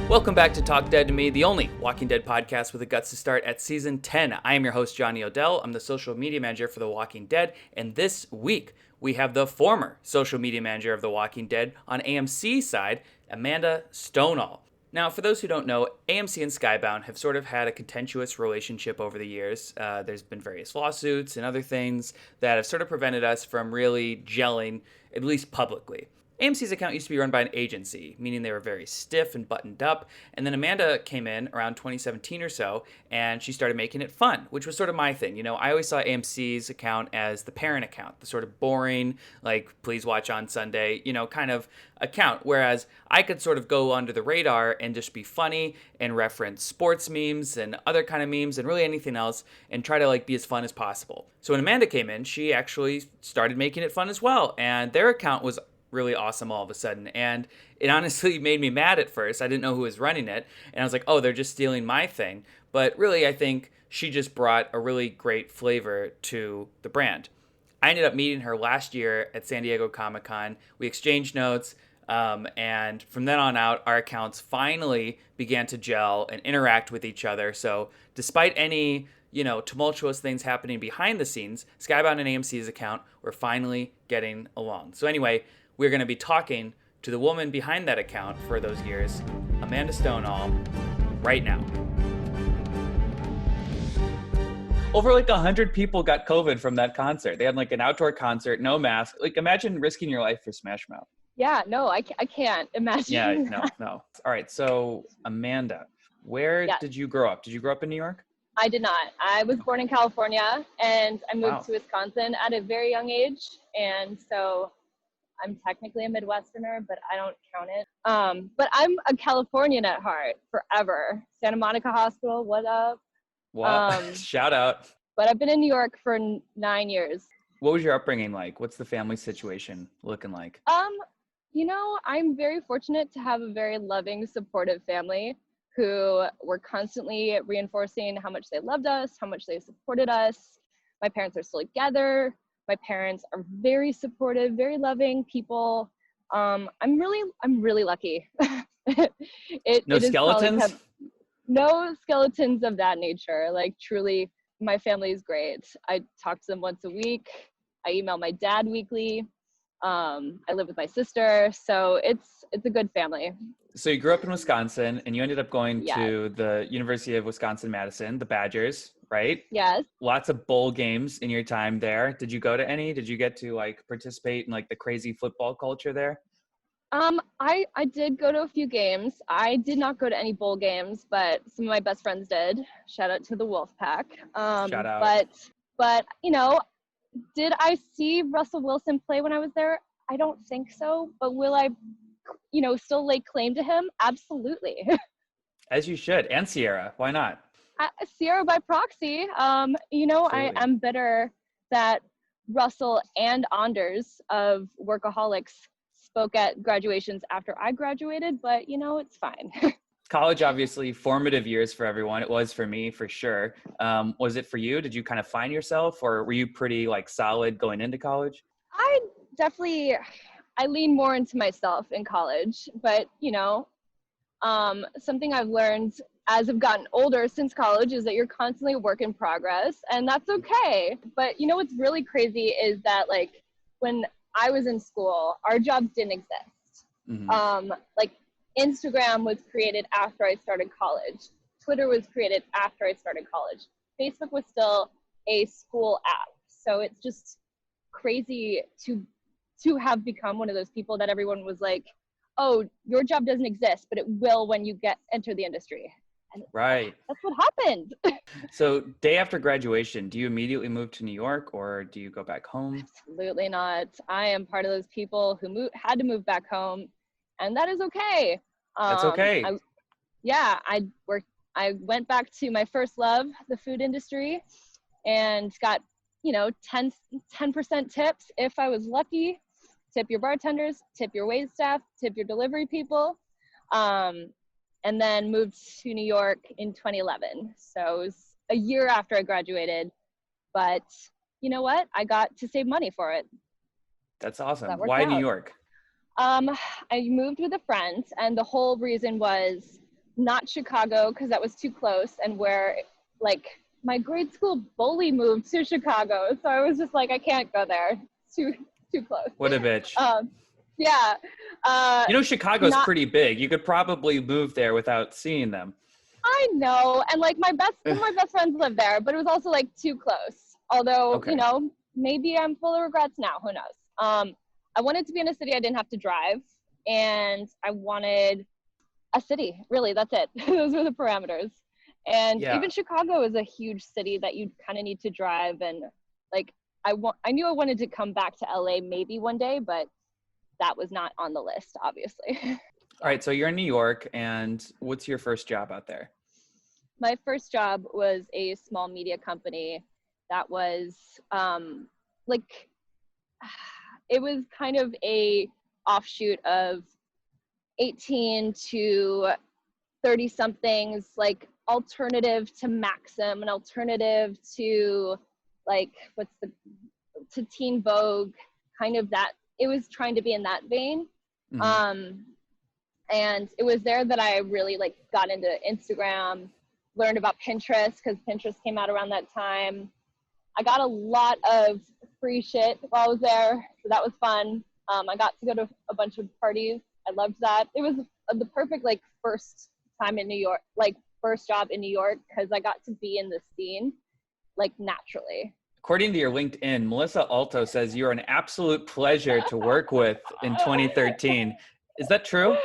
Welcome back to Talk Dead to Me, the only Walking Dead podcast with the guts to start at season 10. I am your host, Johnny Odell. I'm the social media manager for The Walking Dead, and this week we have the former social media manager of The Walking Dead on AMC side, Amanda Stoneall. Now, for those who don't know, AMC and Skybound have sort of had a contentious relationship over the years. There's been various lawsuits and other things that have sort of prevented us from really gelling, at least publicly. AMC's account used to be run by an agency, meaning they were very stiff and buttoned up. And then Amanda came in around 2017 or so, and she started making it fun, which was sort of my thing. You know, I always saw AMC's account as the parent account, the sort of boring, like, please watch on Sunday, you know, kind of account. Whereas I could sort of go under the radar and just be funny and reference sports memes and other kind of memes and really anything else and try to, like, be as fun as possible. So when Amanda came in, she actually started making it fun as well. And their account was really awesome all of a sudden, and it honestly made me mad at first. I didn't know who was running it, and I was like, oh, they're just stealing my thing. But really, I think she just brought a really great flavor to the brand. I ended up meeting her last year at San Diego Comic-Con. We exchanged notes, and from then on out, our accounts finally began to gel and interact with each other. So despite any tumultuous things happening behind the scenes, Skybound and AMC's account were finally getting along. So anyway, we're going to be talking to the woman behind that account for those years, Amanda Stoneall, right now. Over 100 people got COVID from that concert. They had an outdoor concert, no mask. Imagine risking your life for Smash Mouth. Yeah, no, I can't imagine. Yeah, no. All right, so Amanda, where did you grow up? Did you grow up in New York? I did not. I was born in California, and I moved to Wisconsin at a very young age, and so I'm technically a Midwesterner, but I don't count it. But I'm a Californian at heart forever. Santa Monica Hospital, what up? What? Shout out. But I've been in New York for 9 years. What was your upbringing like? What's the family situation looking like? I'm very fortunate to have a very loving, supportive family who were constantly reinforcing how much they loved us, how much they supported us. My parents are still together. My parents are very supportive, very loving people. I'm really lucky. No skeletons? No skeletons of that nature. Truly, my family is great. I talk to them once a week. I email my dad weekly. I live with my sister, so it's a good family. So you grew up in Wisconsin, and you ended up going to the University of Wisconsin-Madison, the Badgers, right? Yes. Lots of bowl games in your time there. Did you go to any? Did you get to participate in the crazy football culture there? I did go to a few games. I did not go to any bowl games, but some of my best friends did. Shout out to the Wolfpack. Shout out. But did I see Russell Wilson play when I was there? I don't think so, but will I still lay claim to him? Absolutely. As you should. And Sierra. Why not? Sierra by proxy. I am bitter that Russell and Anders of Workaholics spoke at graduations after I graduated, but it's fine. College, obviously, formative years for everyone. It was for me, for sure. Was it for you? Did you kind of find yourself, or were you pretty solid going into college? I lean more into myself in college, but something I've learned as I've gotten older since college is that you're constantly a work in progress, and that's okay. But what's really crazy is that when I was in school, our jobs didn't exist. Mm-hmm. Instagram was created after I started college. Twitter was created after I started college. Facebook was still a school app. So it's just crazy to have become one of those people that everyone was like, oh, your job doesn't exist, but it will when you enter the industry. And right. That's what happened. So day after graduation, do you immediately move to New York, or do you go back home? Absolutely not. I am part of those people who had to move back home, and that is okay. That's okay. I went back to my first love, the food industry, and got 10% tips if I was lucky. Tip your bartenders, tip your wait staff, tip your delivery people. And then moved to New York in 2011. So it was a year after I graduated, but you know what? I got to save money for it. That's awesome. Why New York? I moved with a friend, and the whole reason was not Chicago because that was too close, and where like my grade school bully moved to Chicago, so I was just like, I can't go there. It's too close. What a bitch. Yeah. Chicago's pretty big. You could probably move there without seeing them. I know, and like some of my best friends live there, but it was also like too close. Although, Okay. Maybe I'm full of regrets now. Who knows? I wanted to be in a city I didn't have to drive, and I wanted a city. Really, that's it. Those were the parameters. And even Chicago is a huge city that you kind of need to drive. And like, I knew I wanted to come back to LA maybe one day, but that was not on the list, obviously. All right. So you're in New York, and what's your first job out there? My first job was a small media company that was it was kind of a offshoot of 18 to 30 somethings, like alternative to Maxim, an alternative to to Teen Vogue, kind of that. It was trying to be in that vein. Mm-hmm. And it was there that I really got into Instagram, learned about Pinterest because Pinterest came out around that time. I got a lot of free shit while I was there, so that was fun. I got to go to a bunch of parties. I loved that. It was the perfect first time in New York, first job in New York, because I got to be in the scene naturally. According to your LinkedIn, Melissa Alto says you're an absolute pleasure to work with in 2013. Is that true?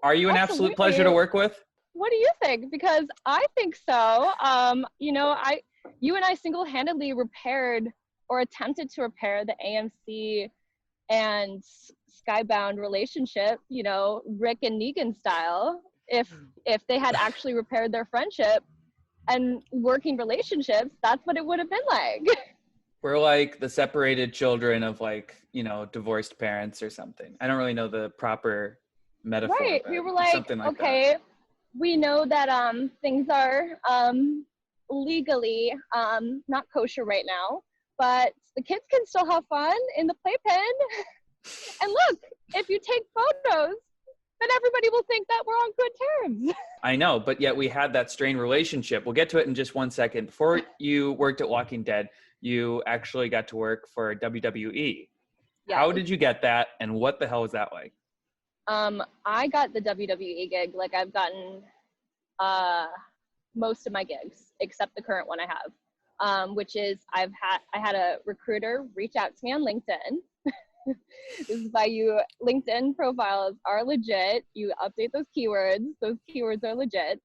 Are you an absolute pleasure to work with? What do you think? Because I think so. You and I single-handedly repaired or attempted to repair the AMC and Skybound relationship, Rick and Negan style. If they had actually repaired their friendship and working relationships, that's what it would have been like. We're like the separated children of divorced parents or something. I don't really know the proper metaphor. Right. We were like okay, that. We know that things are legally not kosher right now, but the kids can still have fun in the playpen. And look, if you take photos, then everybody will think that we're on good terms. I know, but yet we had that strained relationship. We'll get to it in just one second. Before you worked at Walking Dead, you actually got to work for WWE. Yes. How did you get that, and what the hell was that like? I got the WWE gig. I've gotten most of my gigs, except the current one I have, which is I had a recruiter reach out to me on LinkedIn. This is why LinkedIn profiles are legit. You update those keywords. Those keywords are legit.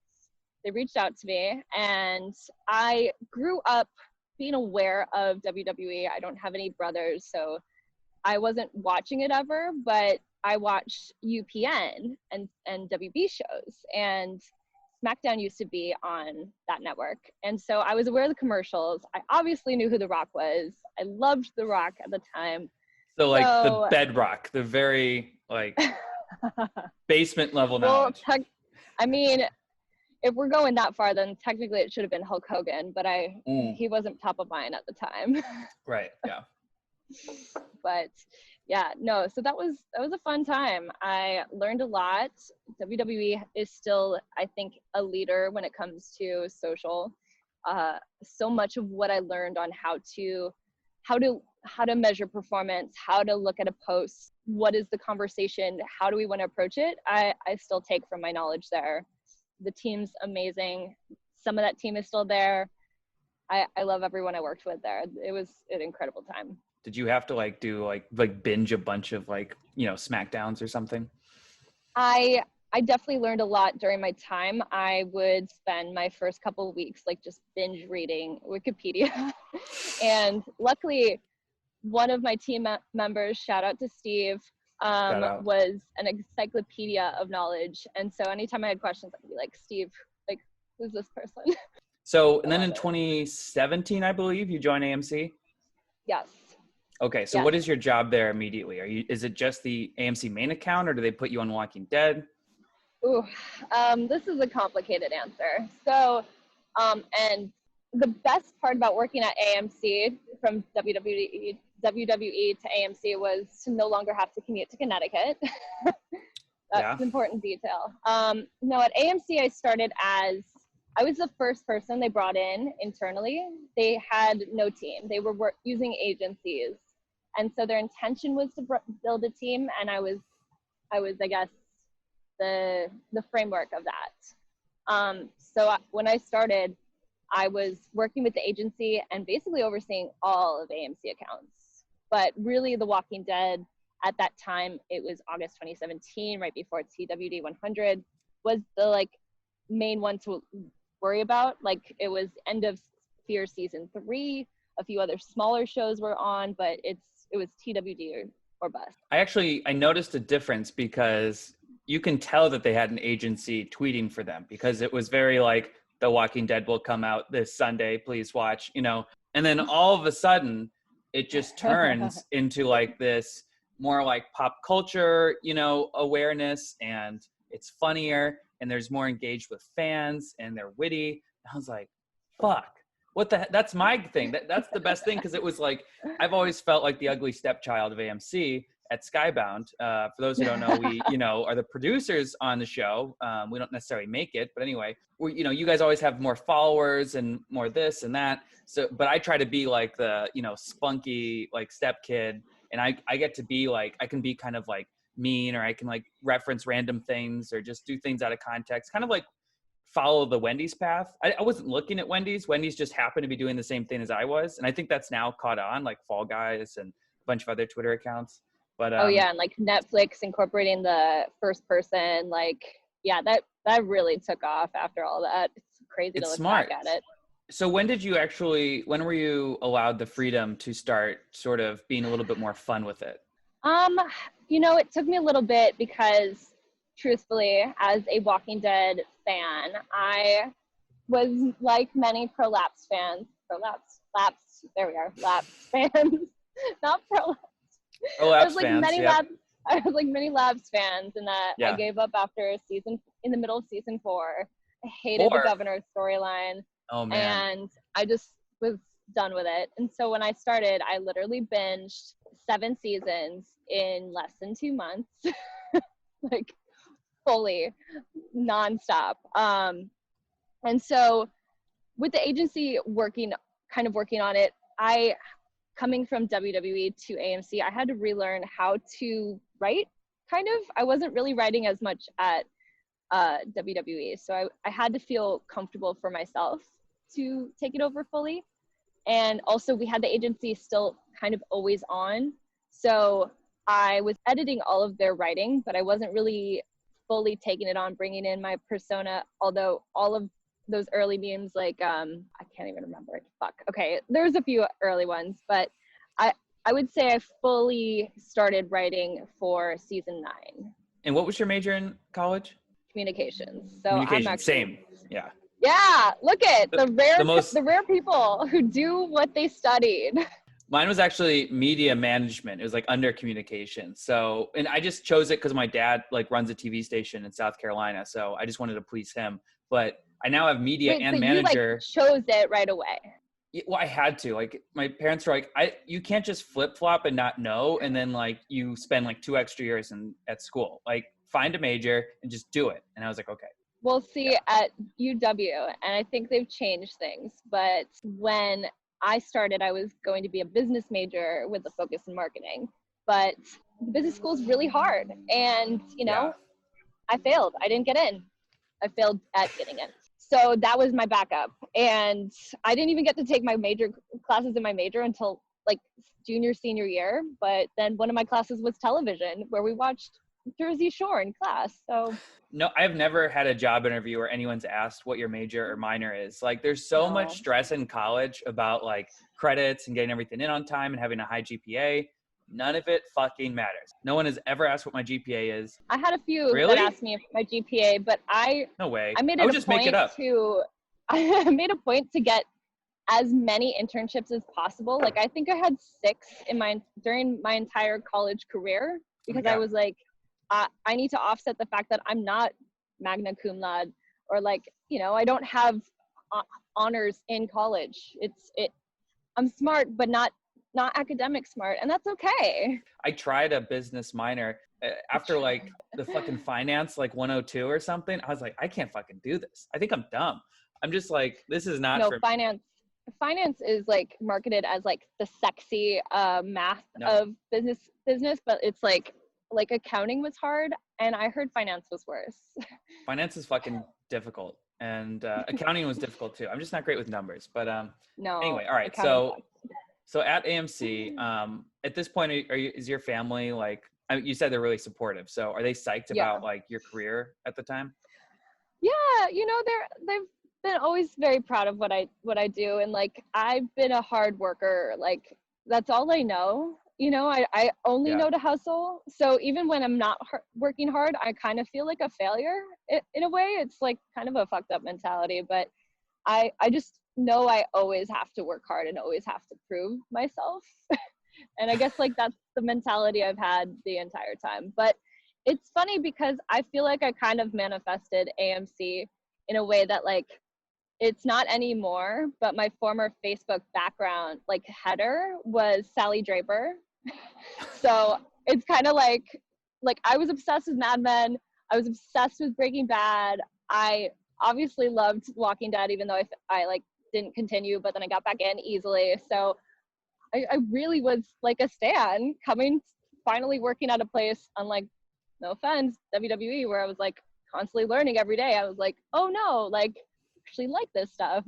They reached out to me, and I grew up being aware of WWE. I don't have any brothers, so I wasn't watching it ever, but I watched UPN and WB shows, and SmackDown used to be on that network. And so I was aware of the commercials. I obviously knew who The Rock was. I loved The Rock at the time. So the bedrock, the very basement level knowledge. If we're going that far, then technically it should have been Hulk Hogan, but he wasn't top of mind at the time. Right, yeah. But yeah, no, so that was a fun time. I learned a lot. WWE is still, I think, a leader when it comes to social. So much of what I learned on how to measure performance, how to look at a post, what is the conversation, how do we want to approach it, I still take from my knowledge there. The team's amazing. Some of that team is still there. I love everyone I worked with there. It was an incredible time. Did you have to do binge a bunch of SmackDowns or something? I definitely learned a lot during my time. I would spend my first couple of weeks just binge reading Wikipedia. And luckily, one of my team members, shout out to Steve, was an encyclopedia of knowledge. And so anytime I had questions, I could be like, Steve, who's this person? So, and then in 2017, I believe, you joined AMC? Yes. Okay, so What is your job there immediately? Is it just the AMC main account, or do they put you on Walking Dead? Ooh, this is a complicated answer. So, and the best part about working at AMC from WWE to AMC was to no longer have to commute to Connecticut. That's Yeah. an important detail. No, at AMC, I was the first person they brought in internally. They had no team. They were using agencies. And so their intention was to build a team. And I was, I guess, the framework of that. When I started, I was working with the agency and basically overseeing all of AMC accounts. But really, The Walking Dead, at that time, it was August 2017, right before TWD 100, was the main one to worry about. Like, it was end of Fear season 3. A few other smaller shows were on, but it was TWD or bust. I noticed a difference because you can tell that they had an agency tweeting for them, because it was very like, The Walking Dead will come out this Sunday, please watch, and then all of a sudden it just turns into like this more like pop culture, awareness, and it's funnier and there's more engaged with fans and they're witty. I was like, fuck, that's my thing. That's the best thing. Cause it was like, I've always felt like the ugly stepchild of AMC at Skybound. For those who don't know, we, are the producers on the show. We don't necessarily make it, but anyway, you guys always have more followers and more this and that. So, but I try to be like the, spunky, like step kid. And I get to be like, I can be kind of like mean, or I can like reference random things or just do things out of context, kind of like follow the Wendy's path. I wasn't looking at Wendy's. Wendy's just happened to be doing the same thing as I was. And I think that's now caught on, like Fall Guys and a bunch of other Twitter accounts. But oh yeah, and like Netflix incorporating the first person, that really took off after all that. It's crazy to look back at it. So when were you allowed the freedom to start sort of being a little bit more fun with it? It took me a little bit because, truthfully, as a Walking Dead fan, I was like many lapse fans, not prolapse. Lapse fans, yeah. I was like many Labs fans, in that Yeah. I gave up after in the middle of season 4. I hated the governor's storyline. Oh man. And I just was done with it. And so when I started, I literally binged 7 seasons in less than 2 months, like fully nonstop. And so with the agency working on it, coming from WWE to AMC, I had to relearn how to write, kind of. I wasn't really writing as much at WWE. So I had to feel comfortable for myself to take it over fully. And also we had the agency still kind of always on. So I was editing all of their writing, but I wasn't really fully taking it on, bringing in my persona, although all of those early memes, like, I can't even remember it. Fuck. Okay. There's a few early ones, but I would say I fully started writing for season 9. And what was your major in college? Communications. So Communications, I'm actually, same. Yeah. Yeah. Look at the rare people who do what they studied. Mine was actually media management. It was like under communication. So, and I just chose it because my dad like runs a TV station in South Carolina. So I just wanted to please him. But I now have media and manager. You chose it right away. Well, I had to. Like, my parents were like, you can't just flip flop and not know, and then like you spend like 2 extra years at school. Like, find a major and just do it. And I was like, okay. We'll see at UW, and I think they've changed things. But when I started, I was going to be a business major with a focus in marketing. But the business school is really hard, and I failed. I didn't get in. I failed at getting in. So that was my backup. And I didn't even get to take my major classes in my major until like junior, senior year. But then one of my classes was television, where we watched Jersey Shore in class. So no, I've never had a job interview where anyone's asked what your major or minor is. Like, there's so much stress in college about like credits and getting everything in on time and having a high GPA. None of it fucking matters. No one has ever asked what my GPA is. I had a few that asked me my GPA, but no way. I made it a point I made a point to get as many internships as possible. Like, I think I had 6 during my entire college career, because I was like, I need to offset the fact that I'm not magna cum laude, or like, I don't have honors in college. I'm smart, but not academic smart, and that's okay. I tried a business minor. after like the fucking finance, like 102 or something, I was like, I can't fucking do this. I think I'm dumb. I'm just like, this is not No, for finance is like marketed as like the sexy math no. of business, but it's like accounting was hard, and I heard finance was worse. Finance is fucking difficult, and accounting was difficult too. I'm just not great with numbers, but No, anyway, all right. accounting sucks. So at AMC, at this point, is your family like? You said they're really supportive. So are they psyched Yeah. about like your career at the time? Yeah, you know, they've been always very proud of what I do, and like I've been a hard worker. Like that's all I know. You know, I only Yeah. know to hustle. So even when I'm not working hard, I kind of feel like a failure in a way. It's like kind of a fucked up mentality, but I just know I always have to work hard and always have to prove myself. And I guess like that's the mentality I've had the entire time. But it's funny because I feel like I kind of manifested AMC in a way that like it's not anymore, but my former Facebook background like header was Sally Draper. So it's kind of like I was obsessed with Mad Men. I was obsessed with Breaking Bad. I obviously loved Walking Dead, even though I like didn't continue, but then I got back in easily. So I really was like a stan finally working at a place, unlike, no offense, WWE, where I was like constantly learning every day. I was like, oh no, like actually like this stuff.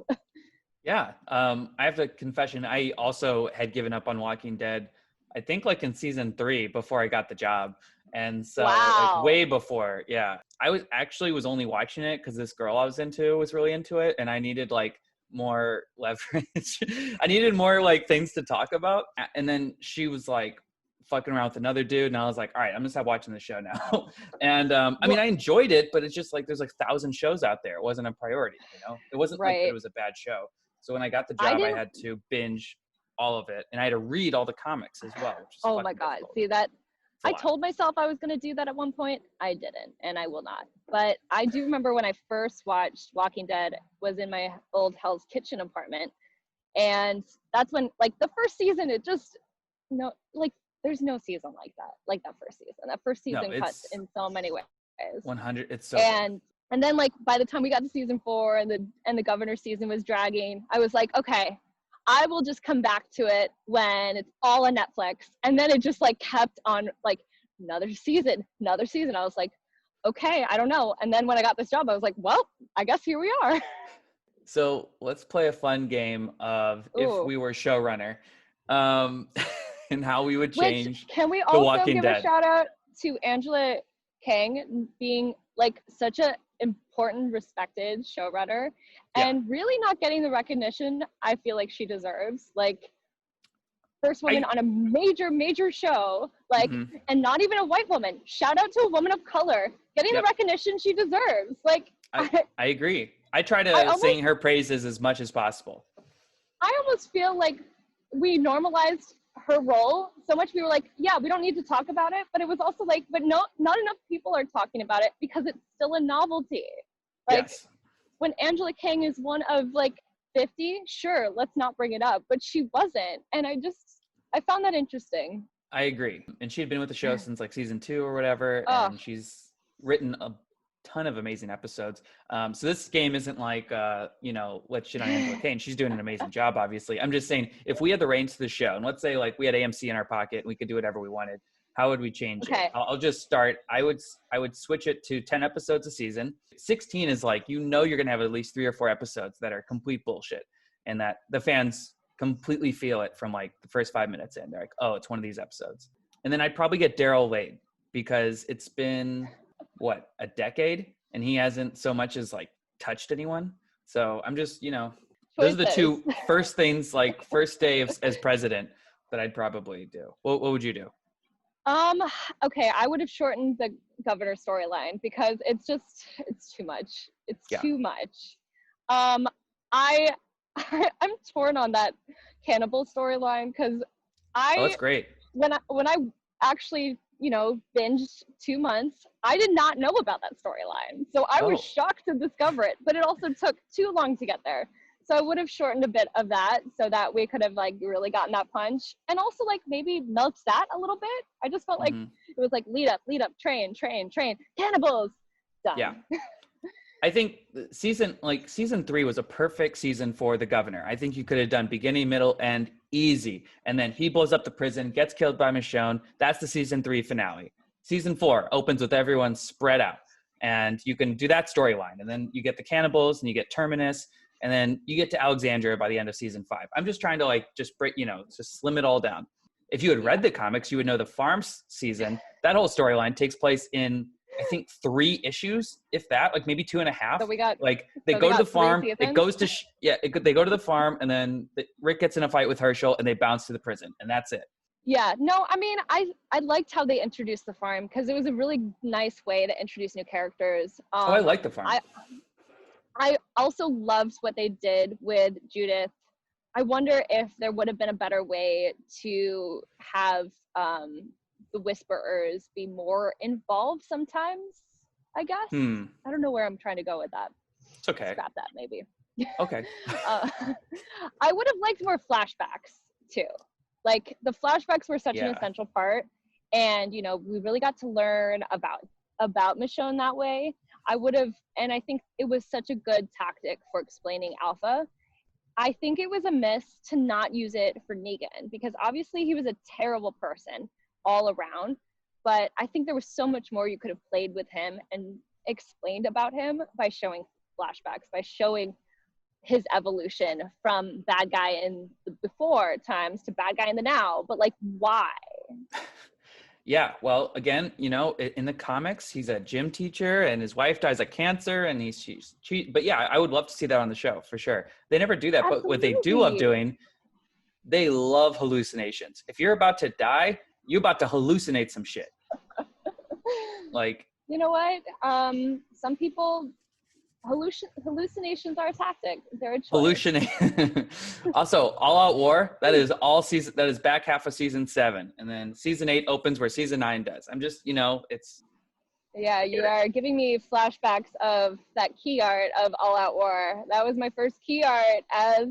Yeah. I have a confession. I also had given up on Walking Dead, I think like in season 3 before I got the job. And so like Wow. way before. Yeah. I was only watching it because this girl I was into was really into it. And I needed like more leverage. I needed more like things to talk about. And then she was like fucking around with another dude. And I was like, all right, I'm gonna stop watching the show now. And I mean, I enjoyed it, but it's just like, there's like 1,000 shows out there. It wasn't a priority, you know? It wasn't like that it was a bad show. So when I got the job, I had to binge all of it. And I had to read all the comics as well, which is oh my God. difficult. See that? I told myself I was going to do that at one point. I didn't, and I will not. But I do remember when I first watched Walking Dead was in my old Hell's Kitchen apartment. And that's when, like, the first season, it just, there's no season like that first season. That first season cuts in so many ways. 100, it's so good. And then, like, by the time we got to season 4 and the governor season was dragging, I was like, okay, I will just come back to it when it's all on Netflix. And then it just like kept on like another season. I was like, okay, I don't know. And then when I got this job, I was like, well, I guess here we are. So let's play a fun game of if we were showrunner, and how we would change. Can we The also Walking give Dead. a shout out to Angela Kang being like such an important, respected showrunner, and really not getting the recognition I feel like she deserves. Like, first woman on a major show, like, and not even a white woman. Shout out to a woman of color getting the recognition she deserves. Like, I agree. I try to sing her praises as much as possible. I almost feel like we normalized her role so much. We were like, yeah, we don't need to talk about it, but it was also like, but no, not enough people are talking about it because it's still a novelty. Like, when Angela Kang is one of like 50, sure, let's not bring it up, but she wasn't. And I found that interesting. I agree. And she had been with the show since like season 2 or whatever, and she's written a ton of amazing episodes. So this game isn't like, let's shit on Angela Kang. She's doing an amazing job, obviously. I'm just saying, if we had the reins to the show, and let's say like we had AMC in our pocket and we could do whatever we wanted, how would we change it? I'll just start. I would switch it to 10 episodes a season. 16 is like, you're going to have at least 3 or 4 episodes that are complete bullshit, and that the fans completely feel it from like the first 5 minutes in. They're like, oh, it's one of these episodes. And then I'd probably get Daryl Wade, because it's been a decade, and he hasn't so much as like touched anyone. So I'm just, those are the 2 first things, like first day as president, that I'd probably do. What would you do? Okay, I would have shortened the governor storyline because it's too much. It's too much. I'm torn on that cannibal storyline because that's great. When I actually, binged 2 months, I did not know about that storyline. So I was shocked to discover it, but it also took too long to get there. So I would have shortened a bit of that so that we could have like really gotten that punch, and also like maybe milked that a little bit. I just felt like It was like lead up, train, cannibals, done. Yeah. I think season 3 was a perfect season for the governor. I think you could have done beginning, middle, end, easy. And then he blows up the prison, gets killed by Michonne. That's the season 3 finale. Season 4 opens with everyone spread out. And you can do that storyline. And then you get the cannibals and you get Terminus. And then you get to Alexandria by the end of season 5. I'm just trying to just break, just slim it all down. If you had read the comics, you would know the farms season, that whole storyline takes place in, I think, 3 issues, if that, like maybe 2.5. So we got, they go to the farm, it goes to, they go to the farm, and then Rick gets in a fight with Herschel, and they bounce to the prison, and that's it. Yeah, no, I mean, I liked how they introduced the farm, because it was a really nice way to introduce new characters. I like the farm. I also loved what they did with Judith. I wonder if there would have been a better way to have the Whisperers be more involved sometimes, I guess. I don't know where I'm trying to go with that. It's okay. Scrap that, maybe. Okay. I would have liked more flashbacks, too. Like, the flashbacks were such an essential part. And, we really got to learn about Michonne that way. And I think it was such a good tactic for explaining Alpha. I think it was a miss to not use it for Negan, because obviously he was a terrible person all around, but I think there was so much more you could have played with him and explained about him by showing flashbacks, by showing his evolution from bad guy in the before times to bad guy in the now, but why? Yeah, well, again, in the comics, he's a gym teacher and his wife dies of cancer and she's cheat. But yeah, I would love to see that on the show for sure. They never do that. Absolutely. But what they do love doing, they love hallucinations. If you're about to die, you're about to hallucinate some shit. You know what? Some people, hallucinations are a tactic. They're a choice. Also, All Out War, that is all season. That is back half of season 7, and then season 8 opens where season 9 does. I'm just, it's. Yeah, you are giving me flashbacks of that key art of All Out War. That was my first key art as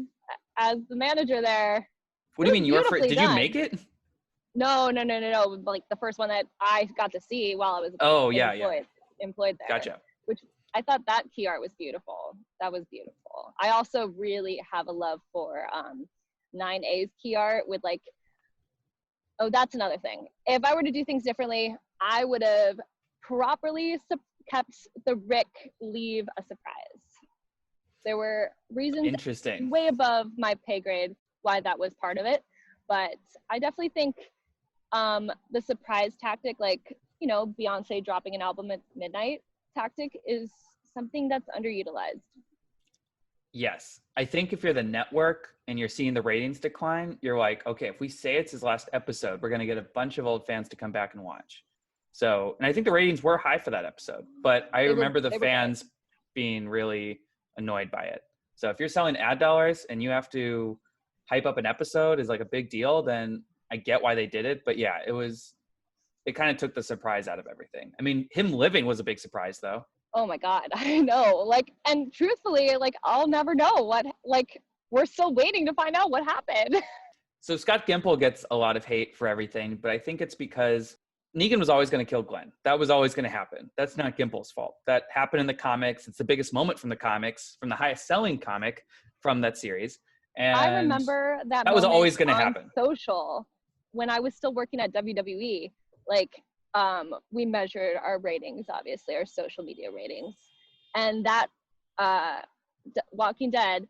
the manager there. What do you mean you were first? Did you make it? No. Like the first one that I got to see while I was employed there. Gotcha. Which I thought that key art was beautiful. That was beautiful. I also really have a love for 9A's key art with that's another thing. If I were to do things differently, I would have properly kept the Rick leave a surprise. There were reasons way above my pay grade why that was part of it, but I definitely think the surprise tactic, Beyonce dropping an album at midnight tactic, is something that's underutilized. Yes. I think if you're the network and you're seeing the ratings decline, you're like, okay, if we say it's his last episode, we're going to get a bunch of old fans to come back and watch. So, and I think the ratings were high for that episode, but I remember the fans being really annoyed by it. So if you're selling ad dollars and you have to hype up an episode is a big deal, then I get why they did it. But yeah, it kind of took the surprise out of everything. I mean, him living was a big surprise though. Oh my God, I know. And truthfully, I'll never know what, we're still waiting to find out what happened. So Scott Gimple gets a lot of hate for everything, but I think it's because Negan was always going to kill Glenn. That was always going to happen. That's not Gimple's fault. That happened in the comics. It's the biggest moment from the comics, from the highest selling comic from that series. And I remember that was always going to happen. Social, when I was still working at WWE, we measured our ratings, obviously, our social media ratings. And that Walking Dead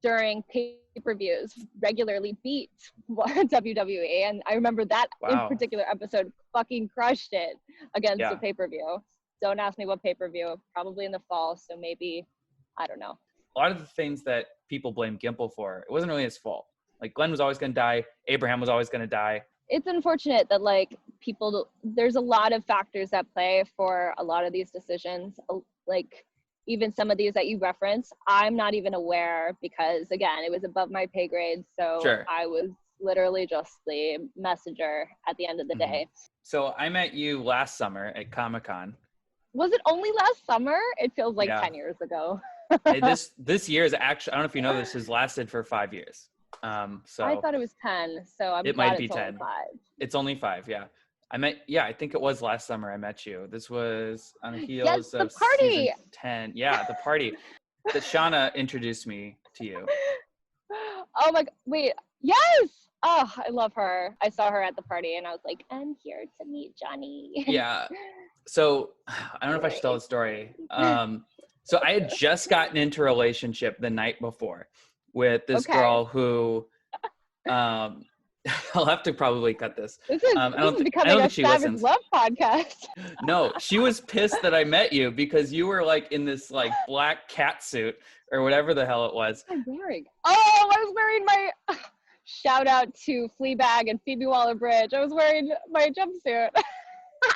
during pay-per-views regularly beat WWE. And I remember that in particular episode fucking crushed it against the pay-per-view. Don't ask me what pay-per-view, probably in the fall. So maybe, I don't know. A lot of the things that people blame Gimple for, it wasn't really his fault. Glenn was always going to die. Abraham was always going to die. It's unfortunate that there's a lot of factors that play for a lot of these decisions. Even some of these that you reference, I'm not even aware because again, it was above my pay grade. So sure. I was literally just the messenger at the end of the day. So I met you last summer at Comic-Con. Was it only last summer? It feels like 10 years ago. This year is actually, I don't know if you know, this has lasted for 5 years. So I thought it was 10. So I'm it glad might be it's 10. Only 5. It's only 5. Yeah. I think it was last summer I met you. This was on the Yes, heels the of season party. 10. Yeah, the party that Shauna introduced me to you. Oh my, wait, yes. Oh, I love her. I saw her at the party and I was like, I'm here to meet Johnny. Yeah. So I don't know if I should tell the story. So I had just gotten into a relationship the night before with this Okay. girl who, I'll have to probably cut this. This is I don't becoming a think she Savage listens. Love podcast. No, she was pissed that I met you because you were like in this like black cat suit or whatever the hell it was. I'm wearing. Oh, I was wearing my shout out to Fleabag and Phoebe Waller-Bridge. I was wearing my jumpsuit.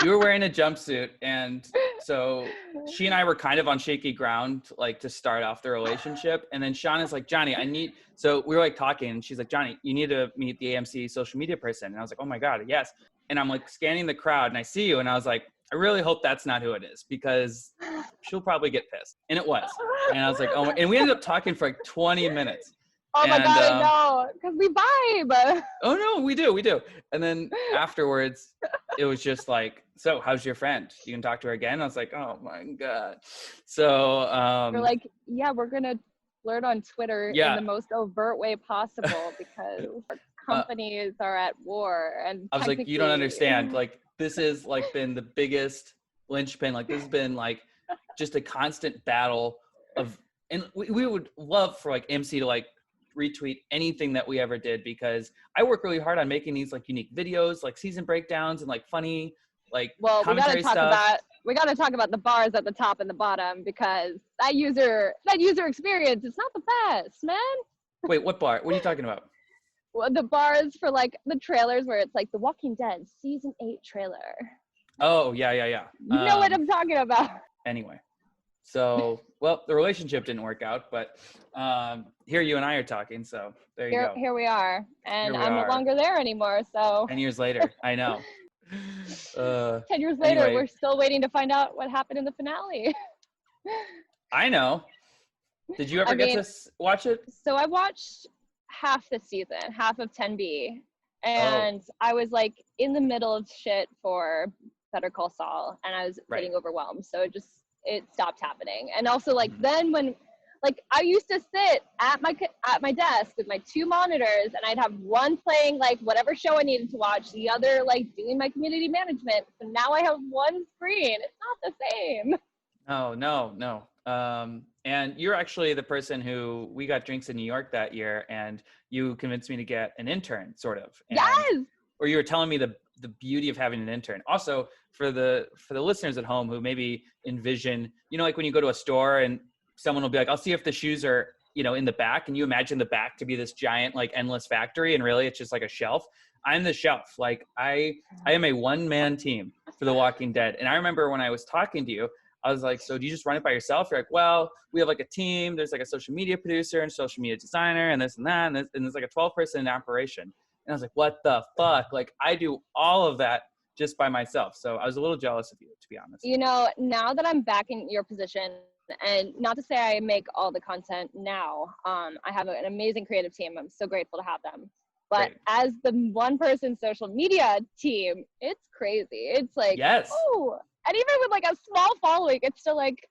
You were wearing a jumpsuit, and so she and I were kind of on shaky ground, like to start off the relationship. And then Shauna's like, Johnny, so we were like talking, and she's like, Johnny, you need to meet the AMC social media person. And I was like, oh my God, yes. And I'm like scanning the crowd, and I see you, and I was like, I really hope that's not who it is, because she'll probably get pissed. And it was. And I was like, oh, and we ended up talking for like 20 minutes. Oh my God, I know, because we vibe. Oh no, we do. And then afterwards, it was just like, so how's your friend? You can talk to her again? I was like, oh my God. So we're like, yeah, we're gonna flirt on Twitter in the most overt way possible because our companies are at war. And I was like, you don't understand. Like, this is like been the biggest linchpin. Like, this has been like just a constant battle of, and we would love for like MC to like retweet anything that we ever did, because I work really hard on making these like unique videos, like season breakdowns and like funny, like commentary stuff. We gotta talk about the bars at the top and the bottom, because that user experience is not the best, man. Wait, what bar? What are you talking about? Well, the bars for like the trailers where it's like The Walking Dead season 8 trailer. Oh yeah. You know what I'm talking about. Anyway, so well, the relationship didn't work out, but here you and I are talking, so there you go. Here we are, and I'm no longer there anymore. So 10 years later, I know. 10 years later, anyway, we're still waiting to find out what happened in the finale. I know. Did you ever get to watch it? So I watched half the season, half of 10B, and I was like in the middle of shit for Better Call Saul, and I was getting overwhelmed. So it stopped happening. And also like then when like I used to sit at my desk with my 2 monitors, and I'd have one playing like whatever show I needed to watch, the other like doing my community management. So now I have one screen. It's not the same. Oh, no. And you're actually the person who we got drinks in New York that year, and you convinced me to get an intern, sort of. Yes. Or you were telling me the beauty of having an intern. Also, for the listeners at home who maybe envision, like when you go to a store and someone will be like, I'll see if the shoes are, in the back, and you imagine the back to be this giant, like endless factory, and really it's just like a shelf. I'm the shelf. Like I am a one-man team for The Walking Dead. And I remember when I was talking to you, I was like, so do you just run it by yourself? You're like, well, we have like a team. There's like a social media producer and social media designer and this and that. And there's like a 12-person operation. And I was like, what the fuck? Like I do all of that just by myself. So I was a little jealous of you, to be honest. Now that I'm back in your position, and not to say I make all the content now, I have an amazing creative team. I'm so grateful to have them. But as the one-person social media team, it's crazy. It's like, oh, and even with like a small following, it's still like,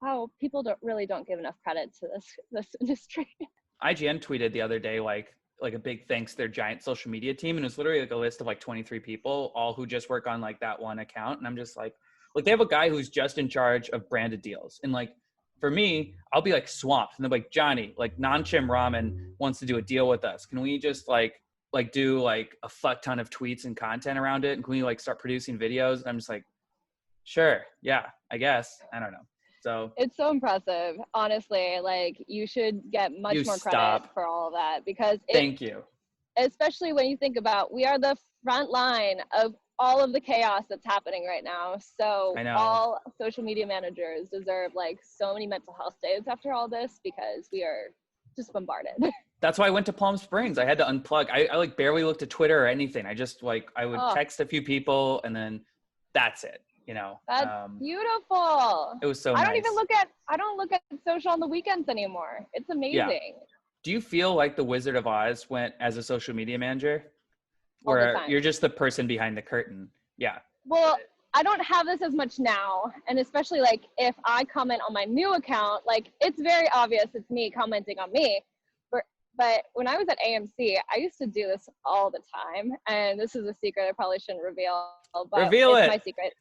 wow, people don't give enough credit to this industry. IGN tweeted the other day, like a big thanks to their giant social media team. And it was literally like a list of like 23 people, all who just work on like that one account. And I'm just like they have a guy who's just in charge of branded deals. And like, for me, I'll be like swamped. And they're like, Johnny, like Non-Chim Ramen wants to do a deal with us. Can we just like do like a fuck ton of tweets and content around it? And can we like start producing videos? And I'm just like, sure. Yeah, I guess. I don't know. So it's so impressive. Honestly, like you should get much more credit for all of that, because thank you. Especially when you think about, we are the front line of all of the chaos that's happening right now. So all social media managers deserve like so many mental health days after all this, because we are just bombarded. That's why I went to Palm Springs. I had to unplug. I like barely looked at Twitter or anything. I just I would text a few people and then that's it. That's beautiful. It was so nice. I don't look at social on the weekends anymore. It's amazing. Yeah. Do you feel like the Wizard of Oz went as a social media manager? all the where time. you're just the person behind the curtain. Yeah. Well, I don't have this as much now, and especially like if I comment on my new account, like it's very obvious it's me commenting on me. But when I was at AMC, I used to do this all the time, and this is a secret I probably shouldn't reveal, but Reveal it's it. my secret.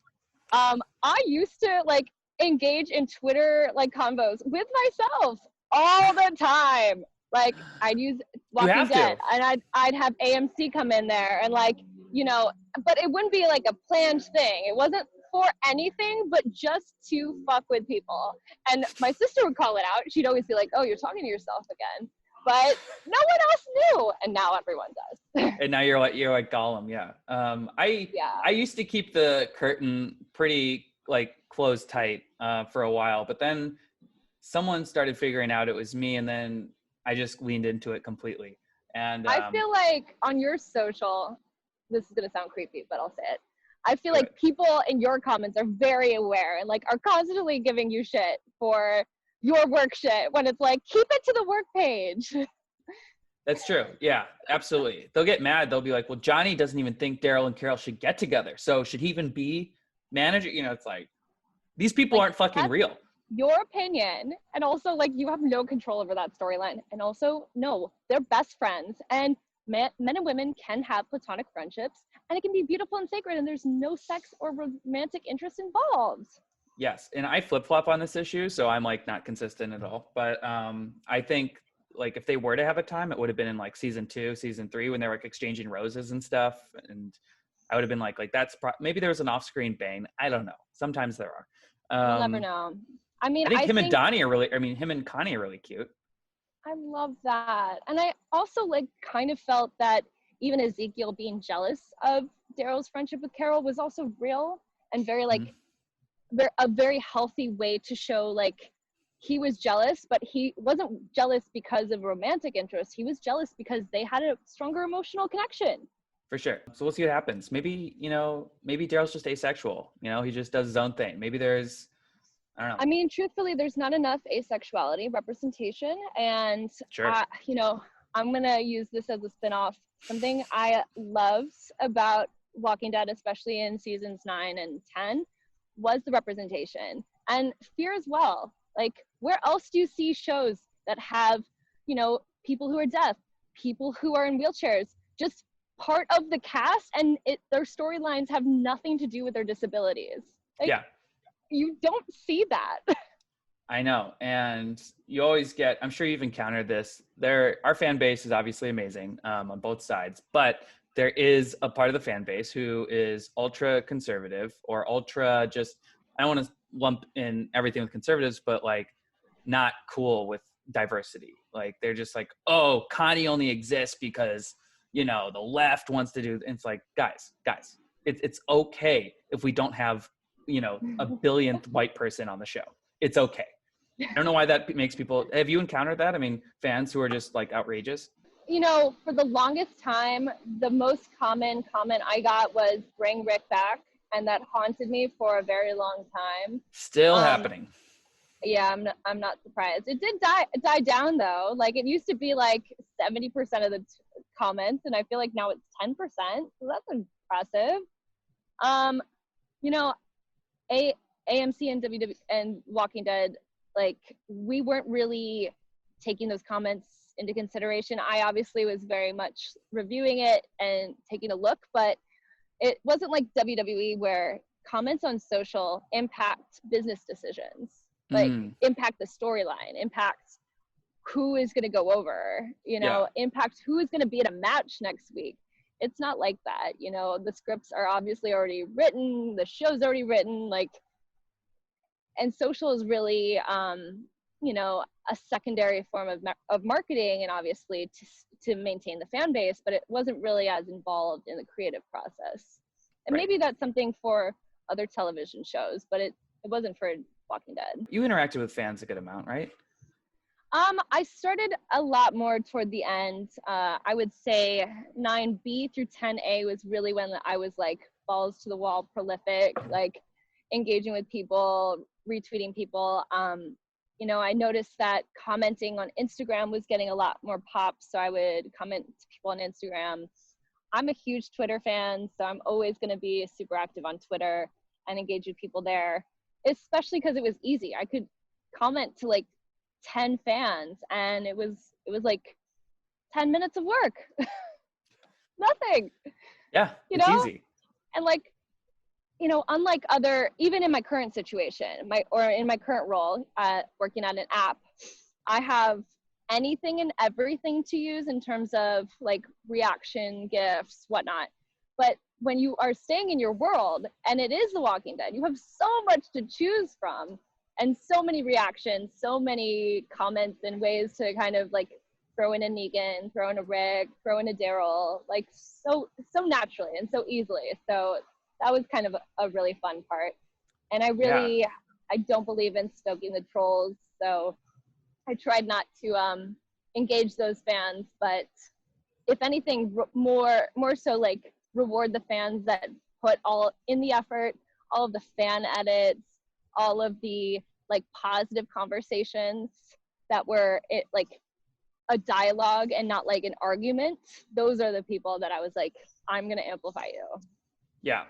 I used to like engage in Twitter like convos with myself all the time. Like I'd use Walking have to. Dead, and I'd have AMC come in there, and like, you know, but it wouldn't be like a planned thing. It wasn't for anything, but just to fuck with people. And my sister would call it out. She'd always be like, "Oh, you're talking to yourself again." But no one else knew, and now everyone does. And now you're like Gollum. Yeah. I used to keep the curtain pretty like closed tight for a while, but then someone started figuring out it was me, and then I just leaned into it completely. And I feel like on your social, this is gonna sound creepy, but I'll say it. I feel like people in your comments are very aware and like are constantly giving you shit for your work shit when it's like, keep it to the work page. That's true. Yeah, absolutely. They'll get mad. They'll be like, well, Johnny doesn't even think Daryl and Carol should get together. So should he even be manager? You know, it's like, these people Like, aren't fucking real. Your opinion, and also like you have no control over that storyline. And also, no, they're best friends, and men and women can have platonic friendships, and it can be beautiful and sacred, and there's no sex or romantic interest involved. Yes. And I flip-flop on this issue, so I'm like not consistent at all. But I think like if they were to have a time, it would have been in like season 2, season 3, when they're like exchanging roses and stuff. And I would have been like that's maybe there was an off-screen bang. I don't know. Sometimes there are. We'll never know. I mean, I think him and Donnie are really, I mean, him and Connie are really cute. I love that. And I also like kind of felt that even Ezekiel being jealous of Daryl's friendship with Carol was also real and very like a very healthy way to show like he was jealous, but he wasn't jealous because of romantic interest. He was jealous because they had a stronger emotional connection. For sure. So we'll see what happens. Maybe, maybe Daryl's just asexual. He just does his own thing. Maybe there's, I don't know. I mean, truthfully, there's not enough asexuality representation. And, sure. I'm going to use this as a spinoff. Something I loved about Walking Dead, especially in seasons 9 and 10, was the representation. And Fear as well. Like, where else do you see shows that have, people who are deaf, people who are in wheelchairs, just part of the cast, and their storylines have nothing to do with their disabilities? Like, yeah. You don't see that. I know. And you always get, I'm sure you've encountered this. Our fan base is obviously amazing on both sides, but there is a part of the fan base who is ultra conservative or ultra just, I don't want to lump in everything with conservatives, but like not cool with diversity. Like they're just like, oh, Connie only exists because, the left wants to do, and it's like, guys, it's okay if we don't have, a billionth white person on the show. It's okay. I don't know why that makes people, have you encountered that? I mean, fans who are just like outrageous? For the longest time, the most common comment I got was bring Rick back. And that haunted me for a very long time. Still happening. Yeah, I'm not surprised. It did die down though. Like it used to be like 70% of the comments, and I feel like now it's 10%. So that's impressive. AMC and WW and Walking Dead, like we weren't really taking those comments into consideration. I obviously was very much reviewing it and taking a look, but it wasn't like WWE where comments on social impact business decisions, like impact the storyline, impact who is going to go over, impact who is going to be in a match next week. It's not like that. The scripts are obviously already written, the show's already written, and social is really, a secondary form of marketing and obviously to maintain the fan base, but it wasn't really as involved in the creative process. And maybe that's something for other television shows, but it wasn't for Walking Dead. You interacted with fans a good amount, right? I started a lot more toward the end. I would say 9B through 10A was really when I was like balls to the wall prolific, like engaging with people, retweeting people. I noticed that commenting on Instagram was getting a lot more pops, so I would comment to people on Instagram. I'm a huge Twitter fan, so I'm always going to be super active on Twitter and engage with people there, especially because it was easy. I could comment to like 10 fans and it was like 10 minutes of work. Nothing. Yeah, You it's know? easy. And like, you know, unlike other, even in my current situation, in my current role, working at an app, I have anything and everything to use in terms of like reaction, GIFs, whatnot. But when you are staying in your world and it is The Walking Dead, you have so much to choose from and so many reactions, so many comments and ways to kind of like throw in a Negan, throw in a Rick, throw in a Daryl, like so naturally and so easily. So that was kind of a really fun part. And I don't believe in stoking the trolls. So I tried not to engage those fans, but if anything, more so like reward the fans that put all in the effort, all of the fan edits, all of the like positive conversations that were like a dialogue and not like an argument. Those are the people that I was like, I'm gonna amplify you. Yeah,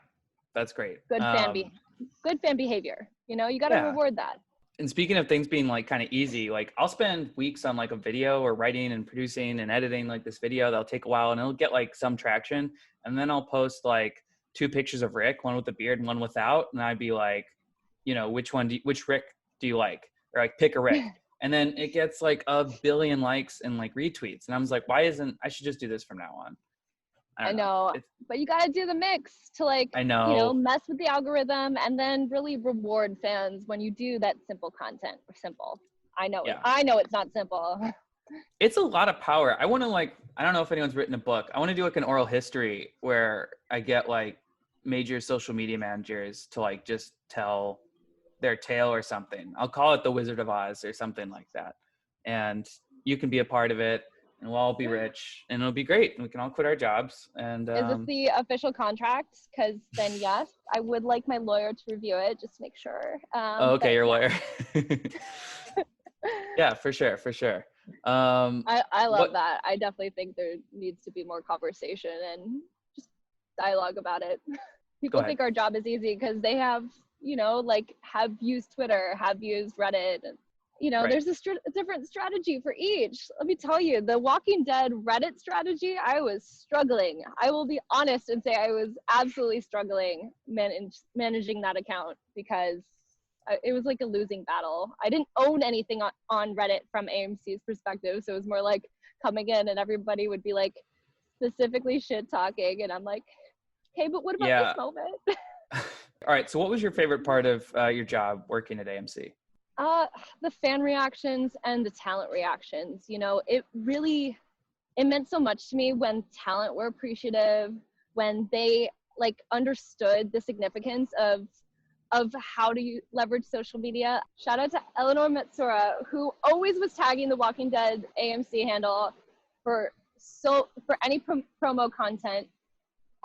that's great. Good fan behavior. You know, you got to reward that. And speaking of things being like kind of easy, like I'll spend weeks on like a video or writing and producing and editing like this video that'll take a while and it'll get like some traction. And then I'll post like 2 pictures of Rick, one with the beard and one without. And I'd be like, you know, which Rick do you like? Or like pick a Rick. And then it gets like 1 billion likes and like retweets. And I was like, I should just do this from now on. I know. But you got to do the mix to like, I know. You know, mess with the algorithm and then really reward fans when you do that simple content. Or simple. I know it's not simple. It's a lot of power. I want to like, I don't know if anyone's written a book. I want to do like an oral history where I get like major social media managers to like just tell their tale or something. I'll call it the Wizard of Oz or something like that. And you can be a part of it. And we'll all be rich and it'll be great. And we can all quit our jobs. And is this the official contract? Because then, yes, I would like my lawyer to review it just to make sure. Okay, your lawyer. Yeah, for sure. I love that. I definitely think there needs to be more conversation and just dialogue about it. People think our job is easy because they have, you know, like have used Twitter, have used Reddit, and you know, there's a different strategy for each. Let me tell you, the Walking Dead Reddit strategy, I was struggling. I will be honest and say I was absolutely struggling managing that account because it was like a losing battle. I didn't own anything on Reddit from AMC's perspective, so it was more like coming in and everybody would be like specifically shit talking, and I'm like, okay, but what about this moment? All right, so what was your favorite part of your job working at AMC? The fan reactions and the talent reactions. You know, it meant so much to me when talent were appreciative, when they like understood the significance of how to leverage social media. Shout out to Eleanor Matsura, who always was tagging the Walking Dead AMC handle for any promo content,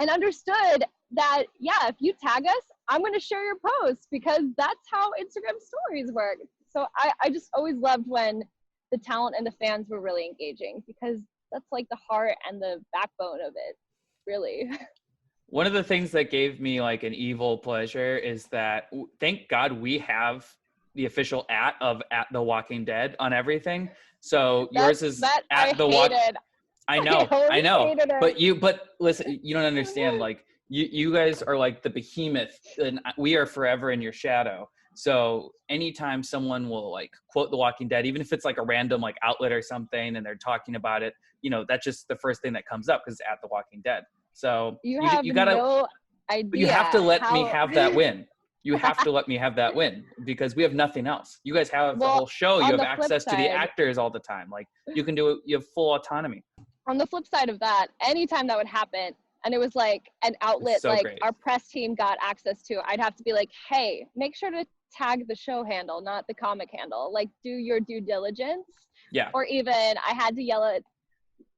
and understood that, yeah, if you tag us, I'm going to share your post because that's how Instagram stories work. So I just always loved when the talent and the fans were really engaging because that's like the heart and the backbone of it, really. One of the things that gave me like an evil pleasure is that thank God we have the official @ of @The Walking Dead on everything. So yours is @The Walking. I know. But listen, you don't understand. Like you guys are like the behemoth, and we are forever in your shadow. So anytime someone will like quote The Walking Dead, even if it's like a random like outlet or something, and they're talking about it, you know, that's just the first thing that comes up because it's @The Walking Dead. So you gotta, no idea. You have to let me have that win. You have to let me have that win because we have nothing else. You guys have the whole show. You have access to the actors all the time. Like you can do it. You have full autonomy. On the flip side of that, anytime that would happen, and it was like an outlet like great. Our press team got access to, I'd have to be like, hey, make sure to tag the show handle, not the comic handle. Like, do your due diligence. Yeah. Or even I had to yell at,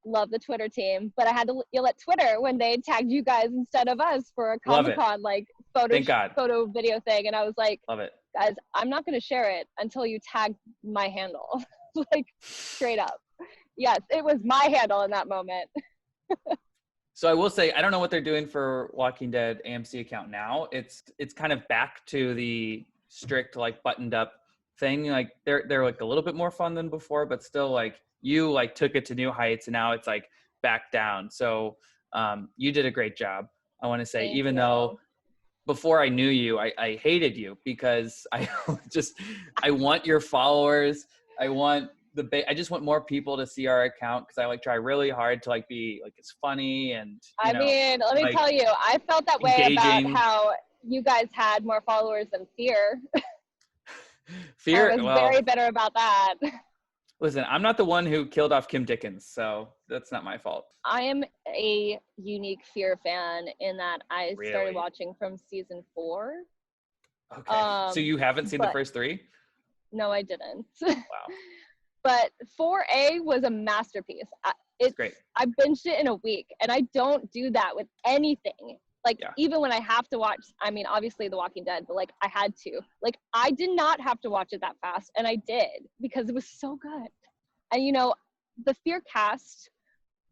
love the Twitter team, but I had to yell at Twitter when they tagged you guys instead of us for a Comic-Con like photo video thing. And I was like, love it. Guys, I'm not going to share it until you tag my handle. Like straight up. Yes, it was my handle in that moment. So I will say, I don't know what they're doing for Walking Dead AMC account now. It's kind of back to the strict, like, buttoned up thing. Like they're like a little bit more fun than before, but still, like, you like took it to new heights, and now it's like back down. So you did a great job. I want to say, Thank even you. though before I knew you, I hated you because I want your followers. I want I just want more people to see our account, because I like try really hard to like be like it's funny and, I mean, let me like tell you, I felt that way about engaging. how you guys had more followers than Fear. I Fear. was Well, very bitter about that. listen, I'm not the one who killed off Kim Dickens, so that's not my fault. I am a unique Fear fan in that I started Really? watching from season 4. Okay. So you haven't seen the But first 3? no, I didn't. Wow. But 4A was a masterpiece. It's great. I binged it in a week, and I don't do that with anything. Like, Yeah. even when I have to watch, I mean, obviously The Walking Dead, but like I had to. Like, I did not have to watch it that fast, and I did because it was so good. And the Fear cast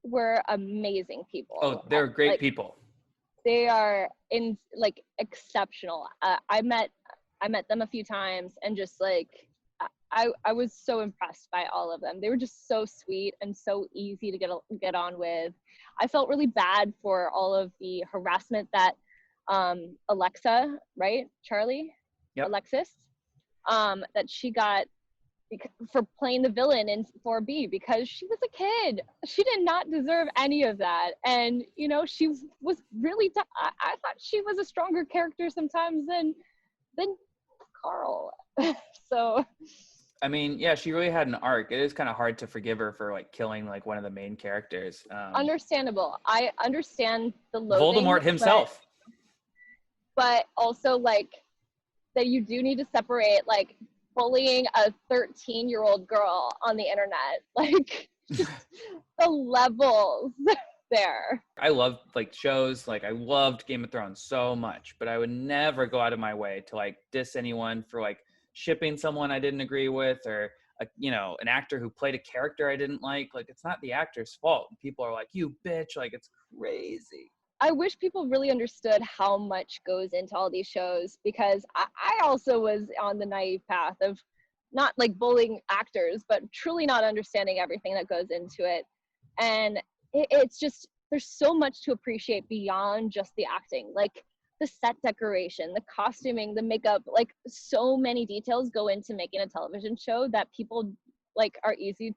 were amazing people. Oh, they're great Like, people. they are exceptional. I met them a few times, and just like I was so impressed by all of them. They were just so sweet and so easy to get on with. I felt really bad for all of the harassment that Alexa, right? Charlie? Yep. Alexis, that she got for playing the villain in 4B, because she was a kid. She did not deserve any of that. And, she was really, I thought she was a stronger character sometimes than Carl. So, I mean, yeah, she really had an arc. It is kind of hard to forgive her for like killing like one of the main characters. understandable. I understand the loathing. Voldemort himself. But also, like, that you do need to separate, like, bullying a 13-year-old girl on the internet. Like, just the levels there. I love like shows, like I loved Game of Thrones so much, but I would never go out of my way to like diss anyone for like shipping someone I didn't agree with, or an actor who played a character I didn't like. Like, it's not the actor's fault. People are like, you bitch, like it's crazy. I wish people really understood how much goes into all these shows, because I also was on the naive path of not like bullying actors, but truly not understanding everything that goes into it. And it's just, there's so much to appreciate beyond just the acting, like the set decoration, the costuming, the makeup, like so many details go into making a television show that people like are easy,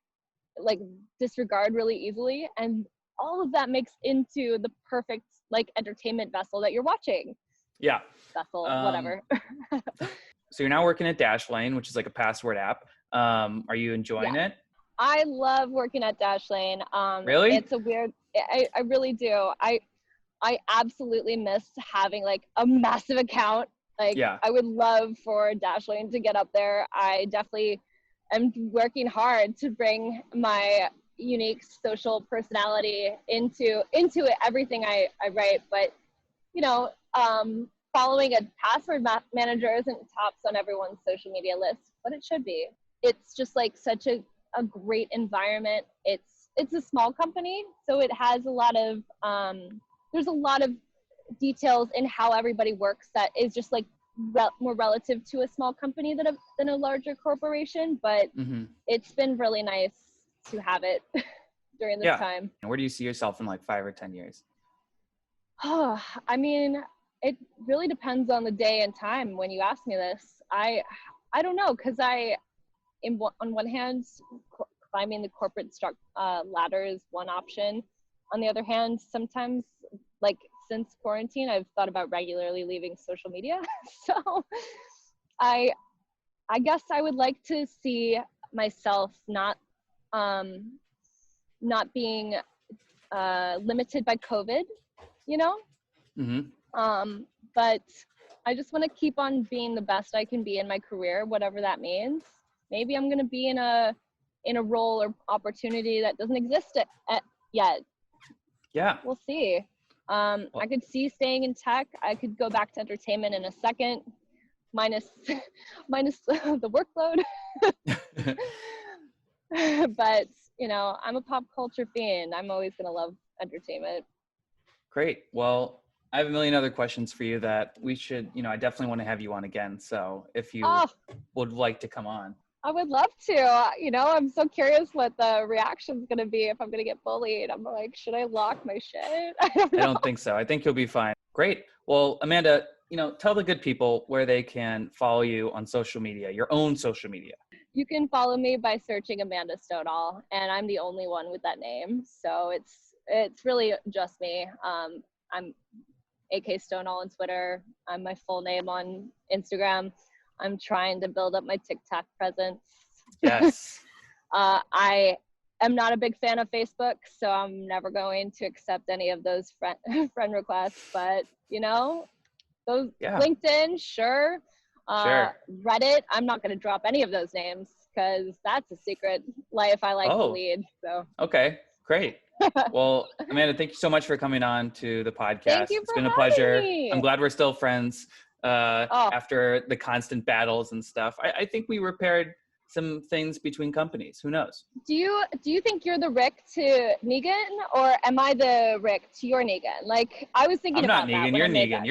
like disregard really easily. And all of that makes into the perfect like entertainment vessel that you're watching. Yeah. Vessel, whatever. So you're now working at Dashlane, which is like a password app. Are you enjoying it? I love working at Dashlane. Really? It's a weird, I really do. I absolutely miss having like a massive account. Like, Yeah. I would love for Dashlane to get up there. I definitely am working hard to bring my unique social personality into it, everything I write. But following a password manager isn't tops on everyone's social media list, but it should be. It's just like such a great environment. It's a small company, so it has a lot of there's a lot of details in how everybody works that is just like more relative to a small company than a larger corporation. But it's been really nice to have it during this time. And where do you see yourself in like 5 or 10 years? Oh, I mean, it really depends on the day and time when you ask me this. I don't know, because on one hand, climbing the corporate ladder is one option. On the other hand, sometimes, like since quarantine, I've thought about regularly leaving social media. So I guess I would like to see myself not being limited by COVID, but I just want to keep on being the best I can be in my career, whatever that means. Maybe I'm going to be in a role or opportunity that doesn't exist yet. Yeah. We'll see. I could see staying in tech. I could go back to entertainment in a second, minus the workload. But, I'm a pop culture fiend. I'm always going to love entertainment. Great. Well, I have a million other questions for you that we should, I definitely want to have you on again. So if you Oh, would like to come on. I would love to. I'm so curious what the reaction's going to be if I'm going to get bullied. I'm like, should I lock my shit? I don't know. I don't think so. I think you'll be fine. Great. Well, Amanda, tell the good people where they can follow you on social media, your own social media. You can follow me by searching Amanda Stoneall, and I'm the only one with that name. So it's really just me. I'm AK Stoneall on Twitter. I'm my full name on Instagram. I'm trying to build up my TikTok presence. Yes. I am not a big fan of Facebook, so I'm never going to accept any of those friend requests. But those LinkedIn, sure. Sure. Reddit, I'm not going to drop any of those names because that's a secret life I like to lead. So okay, great. Well, Amanda, thank you so much for coming on to the podcast. Thank you It's for been a having pleasure. me. I'm glad we're still friends after the constant battles and stuff. I think we repaired some things between companies. Who knows? Do you think you're the Rick to Negan, or am I the Rick to your Negan? Like, I was thinking about that. I'm not Negan. You're Negan.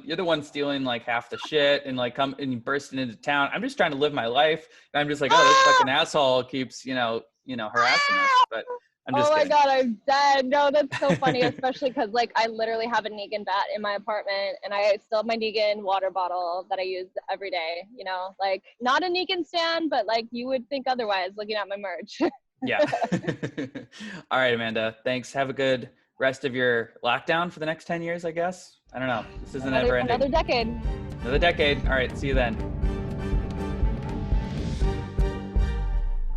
You're the one stealing like half the shit and like bursting into town. I'm just trying to live my life. And I'm just like, this fucking asshole keeps harassing us. But I'm just kidding. God, I'm dead. No, that's so funny, especially because like I literally have a Negan bat in my apartment, and I still have my Negan water bottle that I use every day. Like not a Negan stan, but like you would think otherwise looking at my merch. Yeah. All right, Amanda. Thanks. Have a good rest of your lockdown for the next 10 years, I guess. I don't know. This isn't ever ending. Another decade. Another decade. All right. See you then.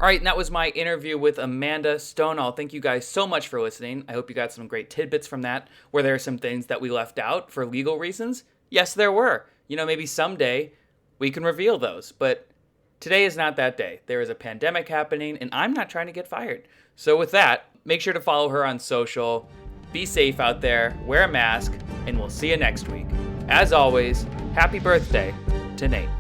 All right, and that was my interview with Amanda Stoneall. Thank you guys so much for listening. I hope you got some great tidbits from that. Were there some things that we left out for legal reasons? Yes, there were. Maybe someday we can reveal those, but today is not that day. There is a pandemic happening, and I'm not trying to get fired. So with that, make sure to follow her on social. Be safe out there, wear a mask, and we'll see you next week. As always, happy birthday to Nate.